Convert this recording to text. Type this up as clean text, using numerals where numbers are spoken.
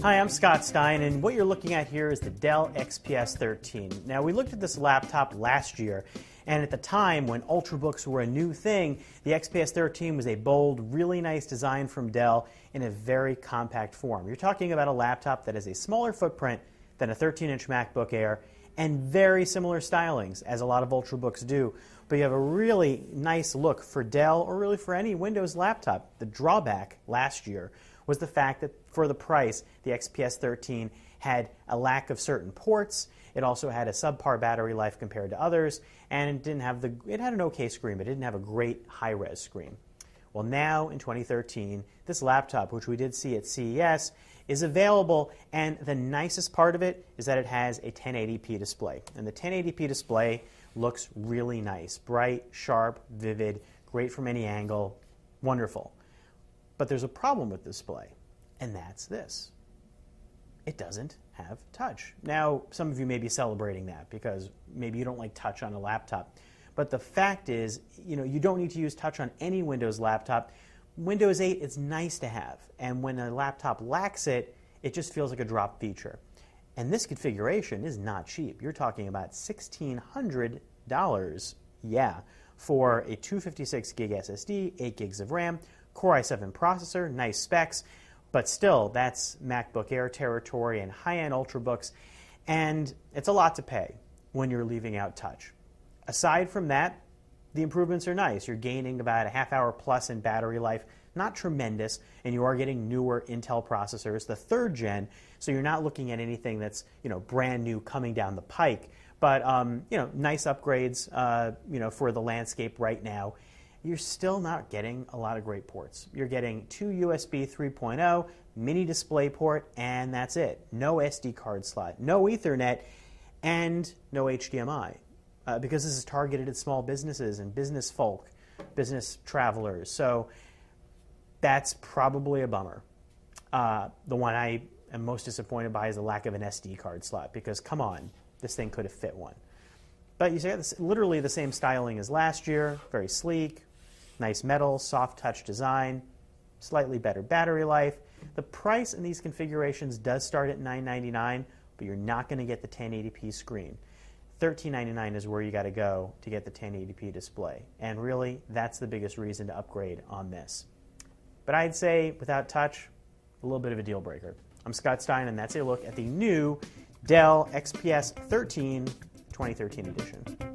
Hi, I'm Scott Stein, and what you're looking at here is the Dell XPS 13. Now, we looked at this laptop last year, and at the time when Ultrabooks were a new thing, the XPS 13 was a bold, really nice design from Dell in a very compact form. You're talking about a laptop that has a smaller footprint than a 13-inch MacBook Air and very similar stylings, as a lot of Ultrabooks do. But you have a really nice look for Dell, or really for any Windows laptop. The drawback last year was the fact that for the price, the XPS 13 had a lack of certain ports. It also had a subpar battery life compared to others, and it had an okay screen, but it didn't have a great high-res screen. Well, now in 2013, this laptop, which we did see at CES, is available, and the nicest part of it is that it has a 1080p display. And the 1080p display looks really nice, bright, sharp, vivid, great from any angle, wonderful. But there's a problem with the display, and that's this. It doesn't have touch. Now, some of you may be celebrating that because maybe you don't like touch on a laptop. But the fact is, you don't need to use touch on any Windows laptop. Windows 8 is nice to have, and when a laptop lacks it, it just feels like a drop feature. And this configuration is not cheap. You're talking about $1,600, for a 256 gig SSD, 8 gigs of RAM, Core i7 processor, nice specs, but still, that's MacBook Air territory and high-end Ultrabooks, and it's a lot to pay when you're leaving out touch. Aside from that, the improvements are nice. You're gaining about a half hour plus in battery life, not tremendous, and you are getting newer Intel processors, the 3rd gen, so you're not looking at anything that's brand new coming down the pike, but nice upgrades for the landscape right now. You're still not getting a lot of great ports. You're getting 2 USB 3.0, mini display port, and that's it. No SD card slot, no Ethernet, and no HDMI. Because this is targeted at small businesses and business folk, business travelers. So that's probably a bummer. The one I am most disappointed by is the lack of an SD card slot, because come on, this thing could have fit one. But you see, it's literally the same styling as last year, very sleek, nice metal, soft touch design, slightly better battery life. The price in these configurations does start at $999, but you're not going to get the 1080p screen. $1399 is where you got to go to get the 1080p display. And really, that's the biggest reason to upgrade on this. But I'd say, without touch, a little bit of a deal breaker. I'm Scott Stein, and that's a look at the new Dell XPS 13 2013 edition.